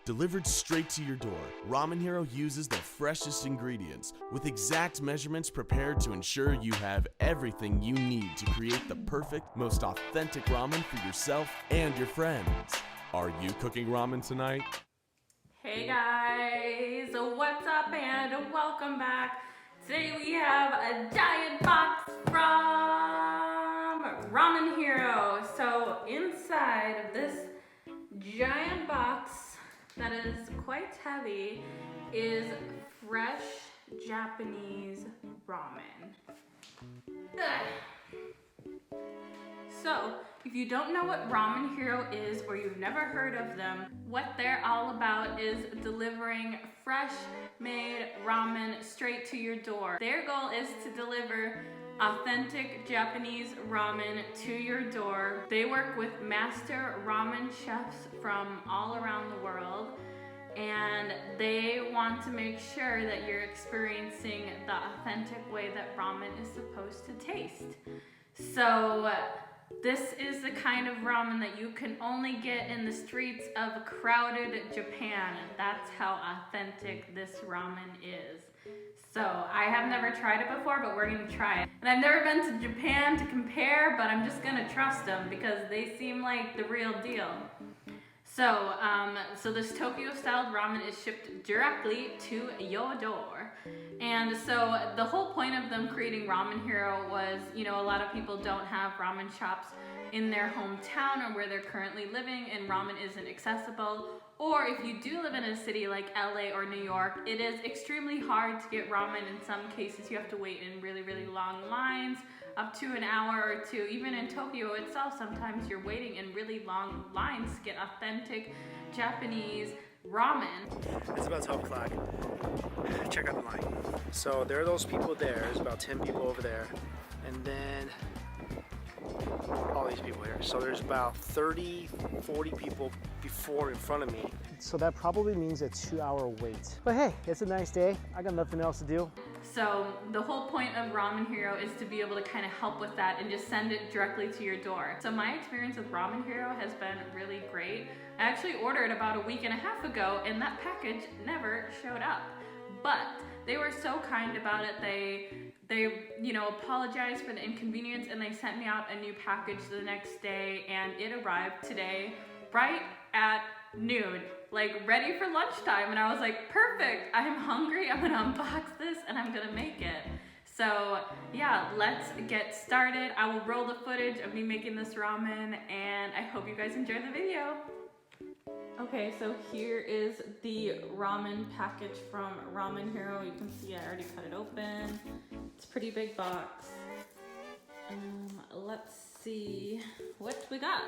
Delivered straight to your door, Ramen Hero uses the freshest ingredients with exact measurements prepared to ensure you have everything you need to create the perfect, most authentic ramen for yourself and your friends. Are you cooking ramen tonight? Hey guys, what's up and welcome back. Today we have a giant box from Ramen Hero. So inside of this giant box that is quite heavy is fresh Japanese ramen. Ugh. So, if you don't know what Ramen Hero is or you've never heard of them, what they're all about is delivering fresh made ramen straight to your door. Their goal is to deliver authentic Japanese ramen to your door. They work with master ramen chefs from all around the world, and they want to make sure that you're experiencing the authentic way that ramen is supposed to taste. So this is the kind of ramen that you can only get in the streets of crowded Japan. That's how authentic this ramen is. So I have never tried it before, but we're gonna try it. And I've never been to Japan to compare, but I'm just gonna trust them because they seem like the real deal. So, this Tokyo-styled ramen is shipped directly to your door. And so the whole point of them creating Ramen Hero was, a lot of people don't have ramen shops in their hometown or where they're currently living, and ramen isn't accessible. Or if you do live in a city like LA or New York, it is extremely hard to get ramen. In some cases, you have to wait in really, really long lines, up to an hour or two. Even in Tokyo itself, sometimes you're waiting in really long lines to get authentic Japanese ramen. It's about 12 o'clock. Check out the line. So there are those people there. There's about 10 people over there. And then all these people here. So there's about 30, 40 people in front of me. So that probably means a 2-hour wait. But hey, it's a nice day. I got nothing else to do. So the whole point of Ramen Hero is to be able to kind of help with that and just send it directly to your door. So my experience with Ramen Hero has been really great. I actually ordered about a week and a half ago and that package never showed up. But they were so kind about it. They apologized for the inconvenience and they sent me out a new package the next day, and it arrived today right at noon, like ready for lunchtime. And I was like, perfect, I'm hungry, I'm gonna unbox this and I'm gonna make it. So yeah, let's get started. I will roll the footage of me making this ramen and I hope you guys enjoy the video. Okay, so here is the ramen package from Ramen Hero. You can see I already cut it open. It's a pretty big box. Let's see what we got.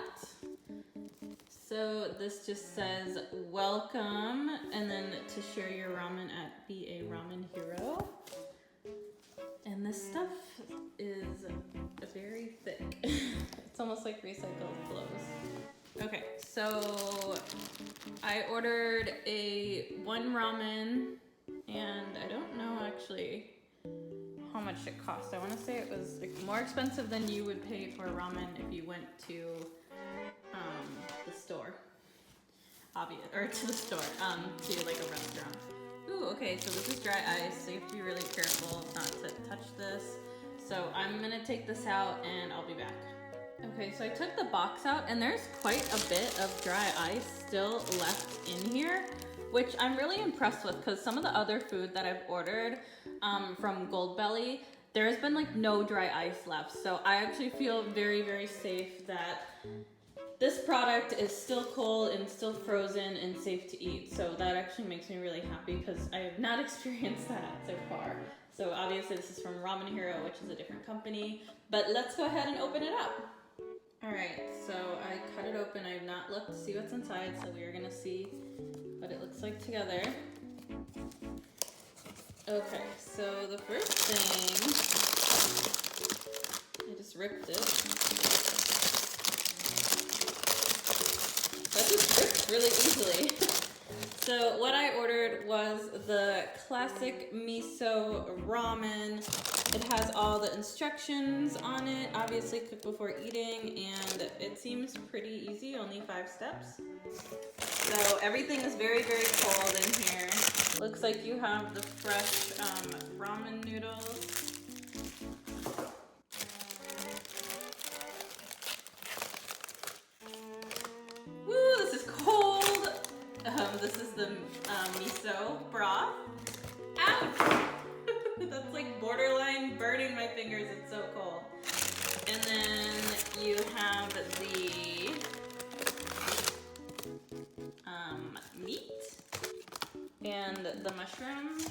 So this just says welcome, and then to share your ramen at Be a Ramen Hero. And this stuff is very thick. It's almost like recycled clothes. Okay, so I ordered one ramen, and I don't know actually how much it cost. I want to say it was more expensive than you would pay for ramen if you went to the store, to like a restaurant. Ooh, okay, so this is dry ice, so you have to be really careful not to touch this. So I'm gonna take this out and I'll be back. Okay, so I took the box out and there's quite a bit of dry ice still left in here, which I'm really impressed with because some of the other food that I've ordered from Goldbelly, there's been like no dry ice left. So I actually feel very, very safe that this product is still cold and still frozen and safe to eat. So that actually makes me really happy because I have not experienced that so far. So obviously this is from Ramen Hero, which is a different company, but let's go ahead and open it up. All right, so I cut it open. I have not looked to see what's inside, so we are gonna see what it looks like together. Okay, so the first thing, I just ripped it. That just ripped really easily. So what I ordered was the classic miso ramen. It has all the instructions on it. Obviously cook before eating, and it seems pretty easy, only 5 steps. So everything is very, very cold in here. Looks like you have the fresh ramen noodles. Woo, this is cold. This is the miso broth. Ouch! That's like borderline burning my fingers, it's so cold. And then you have the meat and the mushrooms.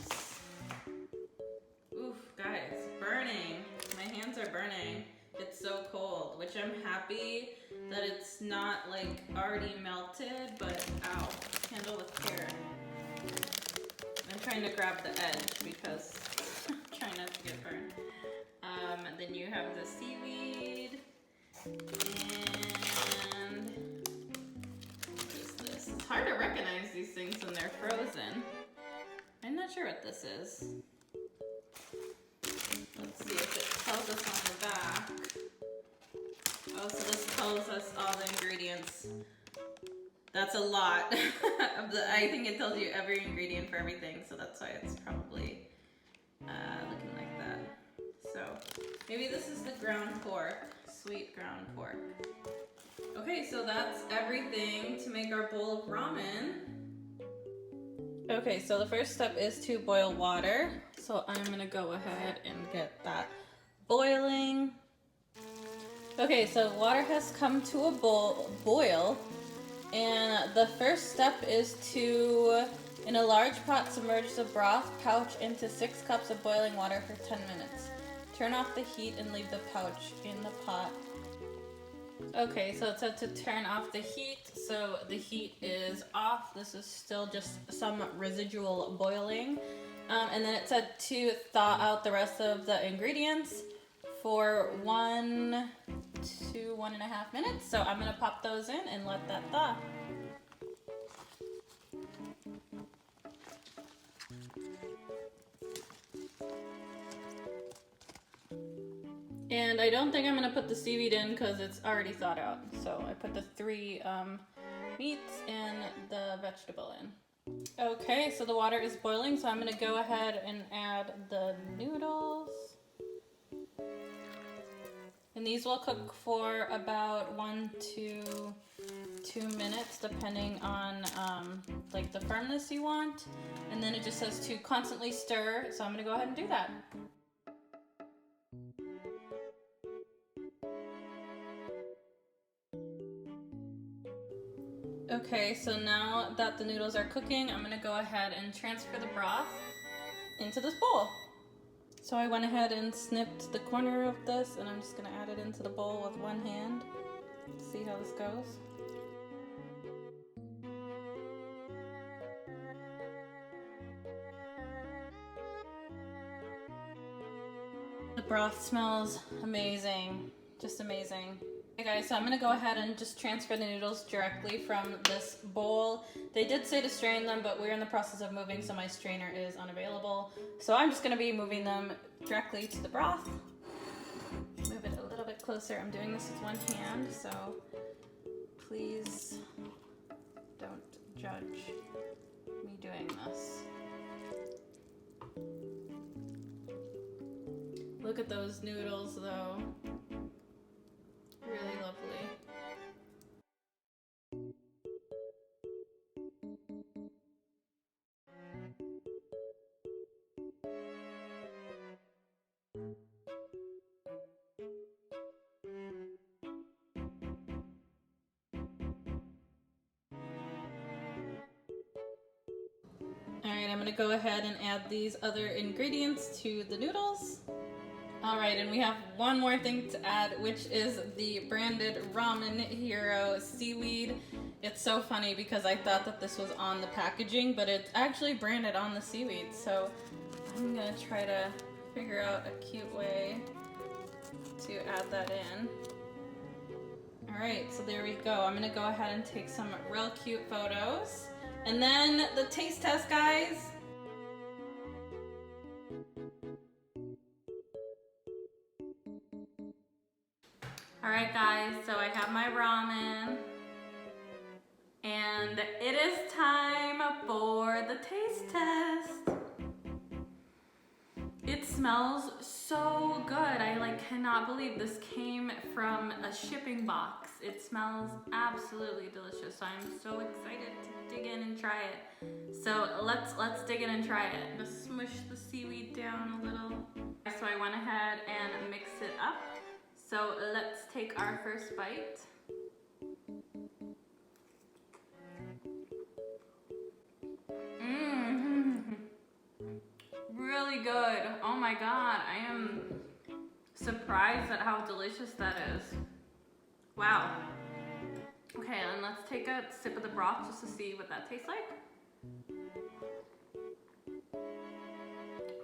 Oof, guys, burning. My hands are burning. It's so cold, which I'm happy that it's not like already melted, but ow, handle with care. I'm trying to grab the edge because I'm trying not to get burned. Then you have the seaweed, and what is this? It's hard to recognize these things when they're frozen. I'm not sure what this is. Let's see if it tells us on the back. Oh, so this tells us all the ingredients. That's a lot. I think it tells you every ingredient for everything, so that's why it's probably looking like that. So maybe this is the ground pork, sweet ground pork. Okay, so that's everything to make our bowl of ramen. Okay, so the first step is to boil water. So I'm gonna go ahead and get that boiling. Okay, so water has come to a boil. And the first step is to, in a large pot, submerge the broth pouch into 6 cups of boiling water for 10 minutes. Turn off the heat and leave the pouch in the pot. Okay, so it said to turn off the heat, so the heat is off. This is still just some residual boiling. And then it said to thaw out the rest of the ingredients for 1 to 1.5 minutes. So I'm gonna pop those in and let that thaw. And I don't think I'm gonna put the seaweed in because it's already thawed out. So I put the 3 meats and the vegetable in. Okay, so the water is boiling, so I'm gonna go ahead and add the noodles. And these will cook for about 1 to 2 minutes, depending on like the firmness you want. And then it just says to constantly stir, so I'm gonna go ahead and do that. Okay, so now that the noodles are cooking, I'm gonna go ahead and transfer the broth into this bowl. So I went ahead and snipped the corner of this, and I'm just gonna add it into the bowl with one hand. See how this goes. The broth smells amazing, just amazing. Okay guys, so I'm gonna go ahead and just transfer the noodles directly from this bowl. They did say to strain them, but we're in the process of moving, so my strainer is unavailable. So I'm just gonna be moving them directly to the broth. Move it a little bit closer. I'm doing this with one hand, so please don't judge me doing this. Look at those noodles though. Really lovely. Alright, I'm gonna go ahead and add these other ingredients to the noodles. Alright, and we have one more thing to add, which is the branded Ramen Hero seaweed. It's so funny because I thought that this was on the packaging, but it's actually branded on the seaweed. So I'm gonna try to figure out a cute way to add that in. Alright, so there we go. I'm gonna go ahead and take some real cute photos. And then the taste test, guys. All right, guys, so I have my ramen. And it is time for the taste test. It smells so good. I cannot believe this came from a shipping box. It smells absolutely delicious. So I'm so excited to dig in and try it. So let's dig in and try it. Just smush the seaweed down a little. So I went ahead and mixed it up. So let's take our first bite. Really good. Oh my god, I am surprised at how delicious that is. Wow. Okay, and let's take a sip of the broth just to see what that tastes like.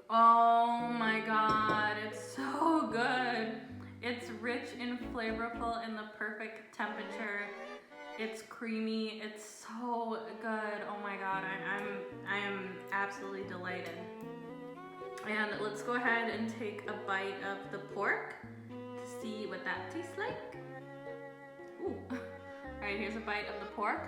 Oh my god, it's so good. It's rich and flavorful in the perfect temperature. It's creamy. It's so good. Oh my god, I am absolutely delighted. And let's go ahead and take a bite of the pork to see what that tastes like. Ooh. All right, here's a bite of the pork.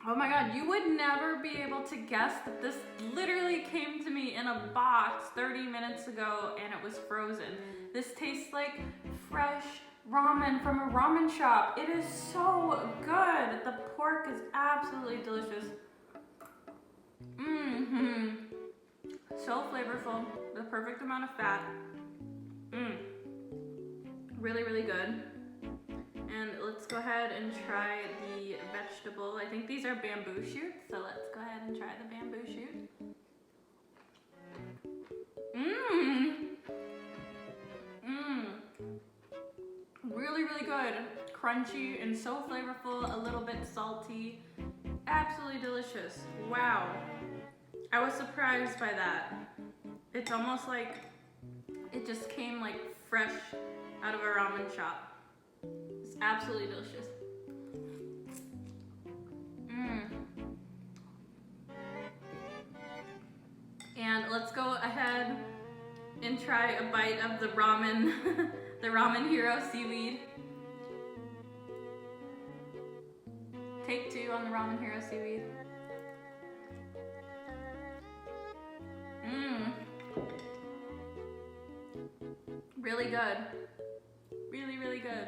Oh my god, you would never be able to guess that this literally came to me in a box 30 minutes ago and it was frozen. This tastes like fresh ramen from a ramen shop. It is so good. The pork is absolutely delicious. So flavorful. The perfect amount of fat. Really, really good. And let's go ahead and try the vegetable. I think these are bamboo shoots, so let's go ahead and try the bamboo shoot. Really, really good. Crunchy and so flavorful, a little bit salty. Absolutely delicious. Wow. I was surprised by that. It's almost like it just came like fresh out of a ramen shop. It's absolutely delicious. And let's go ahead and try a bite of the ramen, the Ramen Hero seaweed. Take two on the Ramen Hero seaweed. Really good. Really, really good.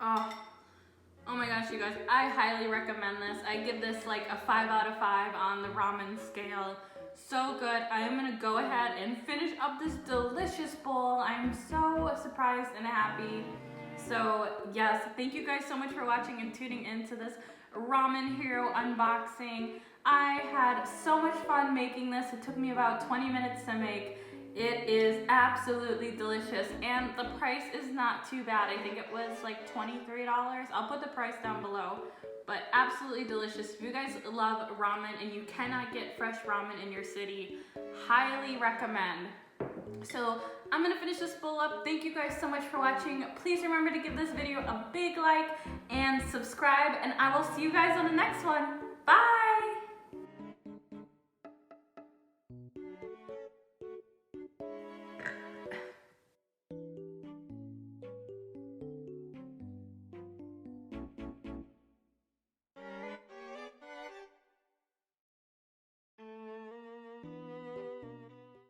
Oh my gosh, you guys, I highly recommend this. I give this like a 5 out of 5 on the ramen scale. So good. I am gonna go ahead and finish up this delicious bowl. I'm so surprised and happy. So yes, thank you guys so much for watching and tuning into this Ramen Hero unboxing. I had so much fun making this. It took me about 20 minutes to make. It is absolutely delicious and the price is not too bad. I think it was like $23. I'll put the price down below, but absolutely delicious. If you guys love ramen and you cannot get fresh ramen in your city, highly recommend. So I'm gonna finish this bowl up. Thank you guys so much for watching. Please remember to give this video a big like and subscribe, and I will see you guys on the next one.